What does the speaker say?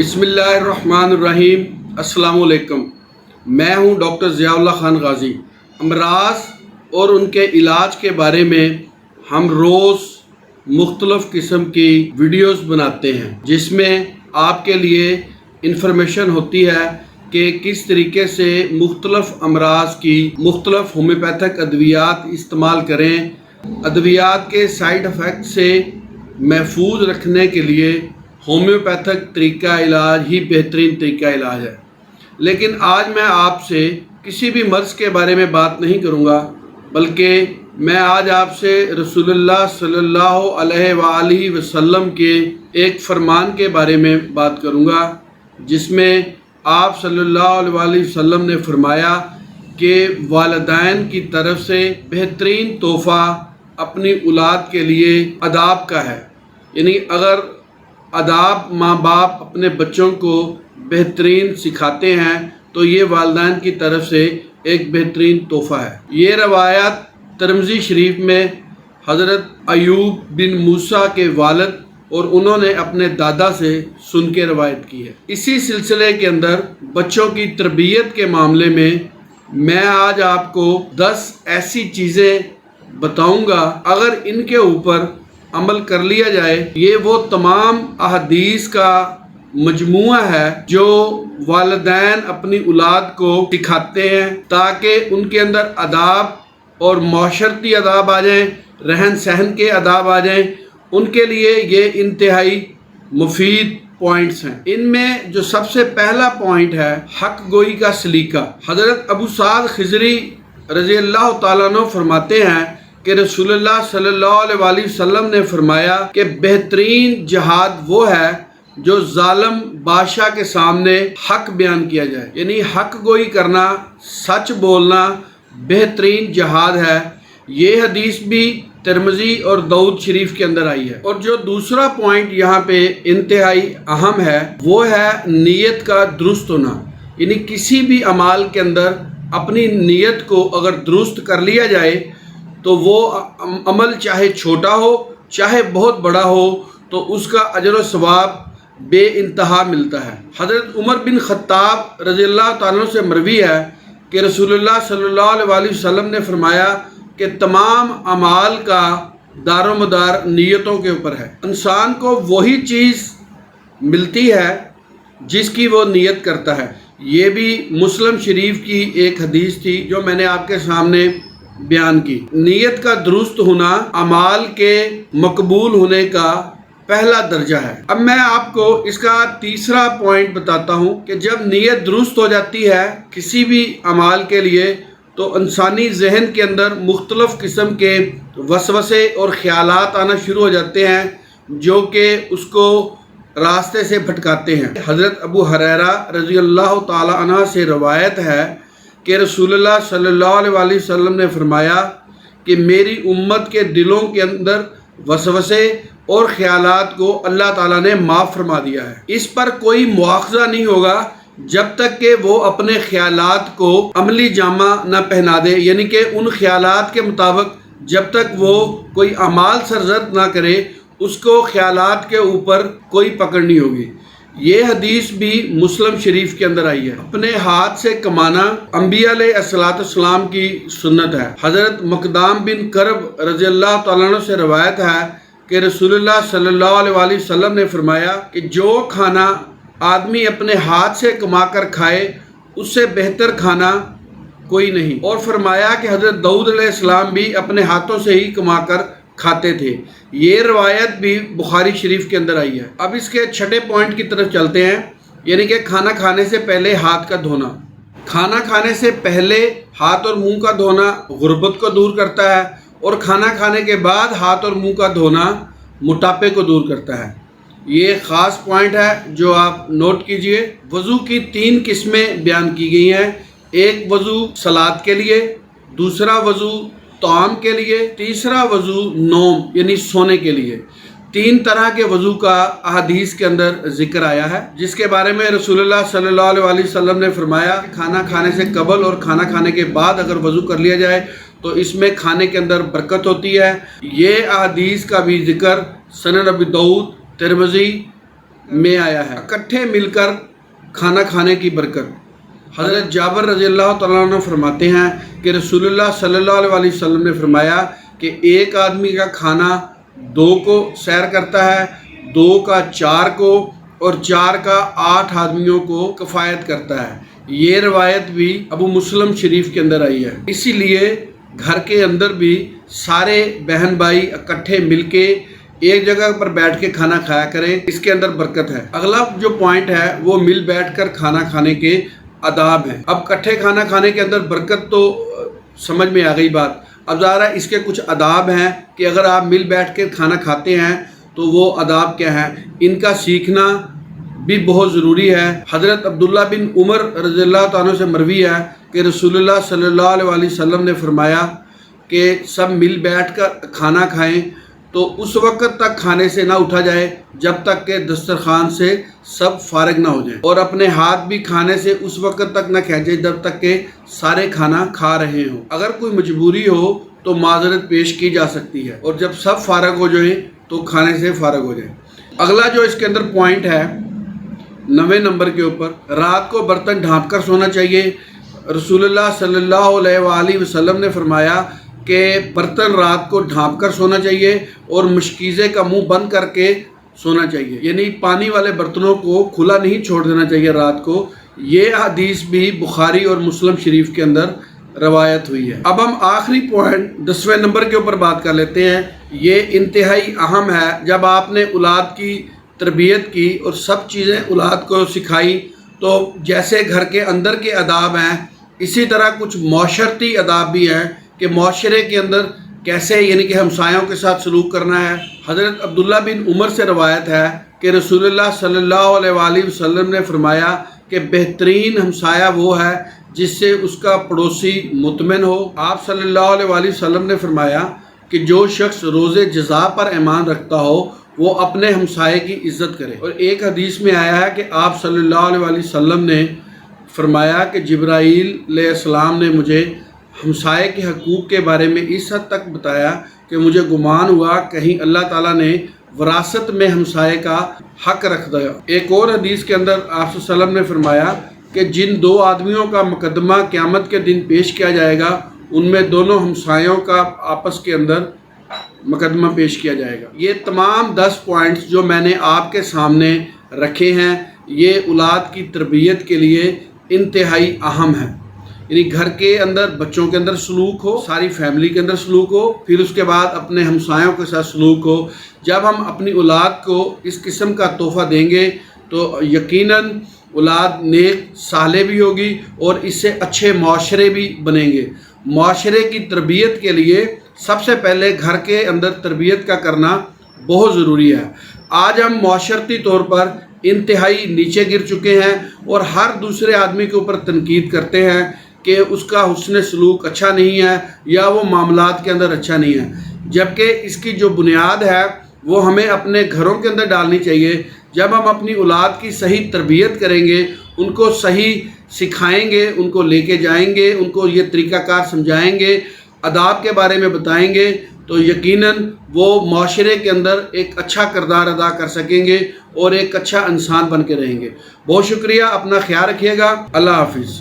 بسم اللہ الرحمن الرحیم۔ السلام علیکم۔ میں ہوں ڈاکٹر ضیاء اللہ خان غازی۔ امراض اور ان کے علاج کے بارے میں ہم روز مختلف قسم کی ویڈیوز بناتے ہیں جس میں آپ کے لیے انفارمیشن ہوتی ہے کہ کس طریقے سے مختلف امراض کی مختلف ہومیوپیتھک ادویات استعمال کریں۔ ادویات کے سائیڈ افیکٹ سے محفوظ رکھنے کے لیے ہومیوپیتھک طریقہ علاج ہی بہترین طریقہ علاج ہے۔ لیکن آج میں آپ سے کسی بھی مرض کے بارے میں بات نہیں کروں گا، بلکہ میں آج آپ سے رسول اللہ صلی اللہ علیہ وآلہ وسلم کے ایک فرمان کے بارے میں بات کروں گا، جس میں آپ صلی اللہ علیہ وآلہ وسلم نے فرمایا کہ والدین کی طرف سے بہترین تحفہ اپنی اولاد کے لیے آداب کا ہے۔ یعنی اگر آداب ماں باپ اپنے بچوں کو بہترین سکھاتے ہیں تو یہ والدین کی طرف سے ایک بہترین تحفہ ہے۔ یہ روایت ترمذی شریف میں حضرت ایوب بن موسیٰ کے والد اور انہوں نے اپنے دادا سے سن کے روایت کی ہے۔ اسی سلسلے کے اندر بچوں کی تربیت کے معاملے میں آج آپ کو 10 ایسی چیزیں بتاؤں گا، اگر ان کے اوپر عمل کر لیا جائے، یہ وہ تمام احادیث کا مجموعہ ہے جو والدین اپنی اولاد کو سکھاتے ہیں تاکہ ان کے اندر آداب اور معاشرتی آداب آ جائیں، رہن سہن کے آداب آ جائیں۔ ان کے لیے یہ انتہائی مفید پوائنٹس ہیں۔ ان میں جو سب سے پہلا پوائنٹ ہے حق گوئی کا سلیقہ۔ حضرت ابو سعد خضری رضی اللہ تعالیٰ عنہ فرماتے ہیں کہ رسول اللہ صلی اللہ علیہ وآلہ وسلم نے فرمایا کہ بہترین جہاد وہ ہے جو ظالم بادشاہ کے سامنے حق بیان کیا جائے، یعنی حق گوئی کرنا، سچ بولنا بہترین جہاد ہے۔ یہ حدیث بھی ترمذی اور داؤد شریف کے اندر آئی ہے۔ اور جو دوسرا پوائنٹ یہاں پہ انتہائی اہم ہے وہ ہے نیت کا درست ہونا۔ یعنی کسی بھی اعمال کے اندر اپنی نیت کو اگر درست کر لیا جائے تو وہ عمل چاہے چھوٹا ہو چاہے بہت بڑا ہو تو اس کا اجر و ثواب بے انتہا ملتا ہے۔ حضرت عمر بن خطاب رضی اللہ تعالیٰ عنہ سے مروی ہے کہ رسول اللہ صلی اللہ علیہ وآلہ وسلم نے فرمایا کہ تمام اعمال کا دار و مدار نیتوں کے اوپر ہے۔ انسان کو وہی چیز ملتی ہے جس کی وہ نیت کرتا ہے۔ یہ بھی مسلم شریف کی ایک حدیث تھی جو میں نے آپ کے سامنے بیان کی۔ نیت کا درست ہونا اعمال کے مقبول ہونے کا پہلا درجہ ہے۔ اب میں آپ کو اس کا تیسرا پوائنٹ بتاتا ہوں کہ جب نیت درست ہو جاتی ہے کسی بھی اعمال کے لیے تو انسانی ذہن کے اندر مختلف قسم کے وسوسے اور خیالات آنا شروع ہو جاتے ہیں جو کہ اس کو راستے سے بھٹکاتے ہیں۔ حضرت ابو ہریرہ رضی اللہ تعالی عنہ سے روایت ہے کہ رسول اللہ صلی اللہ علیہ وآلہ وسلم نے فرمایا کہ میری امت کے دلوں کے اندر وسوسے اور خیالات کو اللہ تعالیٰ نے معاف فرما دیا ہے۔ اس پر کوئی مواخذہ نہیں ہوگا جب تک کہ وہ اپنے خیالات کو عملی جامہ نہ پہنا دے، یعنی کہ ان خیالات کے مطابق جب تک وہ کوئی اعمال سرزد نہ کرے اس کو خیالات کے اوپر کوئی پکڑ نہیں ہوگی۔ یہ حدیث بھی مسلم شریف کے اندر آئی ہے۔ اپنے ہاتھ سے کمانا انبیاء علیہ السلام کی سنت ہے۔ حضرت مقدام بن کرب رضی اللہ تعالیٰ عنہ سے روایت ہے کہ رسول اللہ صلی اللہ علیہ وآلہ وسلم نے فرمایا کہ جو کھانا آدمی اپنے ہاتھ سے کما کر کھائے اس سے بہتر کھانا کوئی نہیں، اور فرمایا کہ حضرت داؤد علیہ السلام بھی اپنے ہاتھوں سے ہی کما کر کھاتے تھے۔ یہ روایت بھی بخاری شریف کے اندر آئی ہے۔ اب اس کے چھٹے پوائنٹ کی طرف چلتے ہیں، یعنی کہ کھانا کھانے سے پہلے ہاتھ کا دھونا۔ کھانا کھانے سے پہلے ہاتھ اور منہ کا دھونا غربت کو دور کرتا ہے، اور کھانا کھانے کے بعد ہاتھ اور منہ کا دھونا موٹاپے کو دور کرتا ہے۔ یہ خاص پوائنٹ ہے جو آپ نوٹ کیجئے۔ وضو کی 3 قسمیں بیان کی گئی ہیں۔ ایک وضو صلاۃ کے لیے، دوسرا وضو طعام کے لیے، تیسرا وضو نوم یعنی سونے کے لیے۔ 3 طرح کے وضو کا احادیث کے اندر ذکر آیا ہے، جس کے بارے میں رسول اللہ صلی اللہ علیہ وآلہ وسلم نے فرمایا کہ کھانا کھانے سے قبل اور کھانا کھانے کے بعد اگر وضو کر لیا جائے تو اس میں کھانے کے اندر برکت ہوتی ہے۔ یہ احادیث کا بھی ذکر سنن ابی داؤد، ترمذی، میں آیا ہے اکٹھے مل کر کھانا کھانے کی برکت۔ حضرت جابر رضی اللہ تعالیٰ عنہ فرماتے ہیں کہ رسول اللہ صلی اللہ علیہ وسلم نے فرمایا کہ ایک آدمی کا کھانا 2 کو سیر کرتا ہے، 2 کا 4 کو، اور 4 کا 8 آدمیوں کو کفایت کرتا ہے۔ یہ روایت بھی ابو مسلم شریف کے اندر آئی ہے۔ اسی لیے گھر کے اندر بھی سارے بہن بھائی اکٹھے مل کے ایک جگہ پر بیٹھ کے کھانا کھایا کریں، اس کے اندر برکت ہے۔ اگلا جو پوائنٹ ہے وہ مل بیٹھ کر کھانا کھانے کے آداب ہیں۔ اب اکٹھے کھانا کھانے کے اندر برکت تو سمجھ میں آ گئی بات، اب ظاہر اس کے کچھ آداب ہیں کہ اگر آپ مل بیٹھ کے کھانا کھاتے ہیں تو وہ آداب کیا ہیں، ان کا سیکھنا بھی بہت ضروری ہے۔ حضرت عبداللہ بن عمر رضی اللہ تعالیٰ سے مروی ہے کہ رسول اللہ صلی اللہ علیہ وسلم نے فرمایا کہ سب مل بیٹھ کر کھانا کھائیں تو اس وقت تک کھانے سے نہ اٹھا جائے جب تک کہ دسترخوان سے سب فارغ نہ ہو جائیں، اور اپنے ہاتھ بھی کھانے سے اس وقت تک نہ کھینچے جب تک کہ سارے کھانا کھا رہے ہوں۔ اگر کوئی مجبوری ہو تو معذرت پیش کی جا سکتی ہے، اور جب سب فارغ ہو جائیں تو کھانے سے فارغ ہو جائیں۔ اگلا جو اس کے اندر پوائنٹ ہے 9 نمبر کے اوپر، رات کو برتن ڈھانپ کر سونا چاہیے۔ رسول اللہ صلی اللہ علیہ وآلہ وسلم نے فرمایا کہ برتن رات کو ڈھانپ کر سونا چاہیے اور مشکیزے کا منہ بند کر کے سونا چاہیے، یعنی پانی والے برتنوں کو کھلا نہیں چھوڑ دینا چاہیے رات کو۔ یہ حدیث بھی بخاری اور مسلم شریف کے اندر روایت ہوئی ہے۔ اب ہم آخری پوائنٹ 10ویں نمبر کے اوپر بات کر لیتے ہیں۔ یہ انتہائی اہم ہے۔ جب آپ نے اولاد کی تربیت کی اور سب چیزیں اولاد کو سکھائی تو جیسے گھر کے اندر کے آداب ہیں اسی طرح کچھ معاشرتی آداب بھی ہیں کہ معاشرے کے اندر کیسے یعنی کہ ہمسایوں کے ساتھ سلوک کرنا ہے۔ حضرت عبداللہ بن عمر سے روایت ہے کہ رسول اللہ صلی اللہ علیہ وآلہ وسلم نے فرمایا کہ بہترین ہمسایہ وہ ہے جس سے اس کا پڑوسی مطمئن ہو۔ آپ صلی اللہ علیہ وآلہ وسلم نے فرمایا کہ جو شخص روز جزا پر ایمان رکھتا ہو وہ اپنے ہمسائے کی عزت کرے۔ اور ایک حدیث میں آیا ہے کہ آپ صلی اللہ علیہ وآلہ وسلم نے فرمایا کہ جبرائیل علیہ السلام نے مجھے ہمسائے کے حقوق کے بارے میں اس حد تک بتایا کہ مجھے گمان ہوا کہیں اللہ تعالیٰ نے وراثت میں ہمسائے کا حق رکھ دیا۔ ایک اور حدیث کے اندر آپ صلی اللہ علیہ وسلم نے فرمایا کہ جن 2 آدمیوں کا مقدمہ قیامت کے دن پیش کیا جائے گا ان میں دونوں ہمسایوں کا آپس کے اندر مقدمہ پیش کیا جائے گا۔ یہ تمام 10 پوائنٹس جو میں نے آپ کے سامنے رکھے ہیں یہ اولاد کی تربیت کے لیے انتہائی اہم ہے، یعنی گھر کے اندر بچوں کے اندر سلوک ہو، ساری فیملی کے اندر سلوک ہو، پھر اس کے بعد اپنے ہمسایوں کے ساتھ سلوک ہو۔ جب ہم اپنی اولاد کو اس قسم کا تحفہ دیں گے تو یقیناً اولاد نیک صالح بھی ہوگی اور اس سے اچھے معاشرے بھی بنیں گے۔ معاشرے کی تربیت کے لیے سب سے پہلے گھر کے اندر تربیت کا کرنا بہت ضروری ہے۔ آج ہم معاشرتی طور پر انتہائی نیچے گر چکے ہیں اور ہر دوسرے آدمی کے اوپر تنقید کرتے ہیں کہ اس کا حسن سلوک اچھا نہیں ہے یا وہ معاملات کے اندر اچھا نہیں ہے، جبکہ اس کی جو بنیاد ہے وہ ہمیں اپنے گھروں کے اندر ڈالنی چاہیے۔ جب ہم اپنی اولاد کی صحیح تربیت کریں گے، ان کو صحیح سکھائیں گے، ان کو لے کے جائیں گے، ان کو یہ طریقہ کار سمجھائیں گے، آداب کے بارے میں بتائیں گے تو یقیناً وہ معاشرے کے اندر ایک اچھا کردار ادا کر سکیں گے اور ایک اچھا انسان بن کے رہیں گے۔ بہت شکریہ، اپنا خیال رکھیے گا، اللہ حافظ۔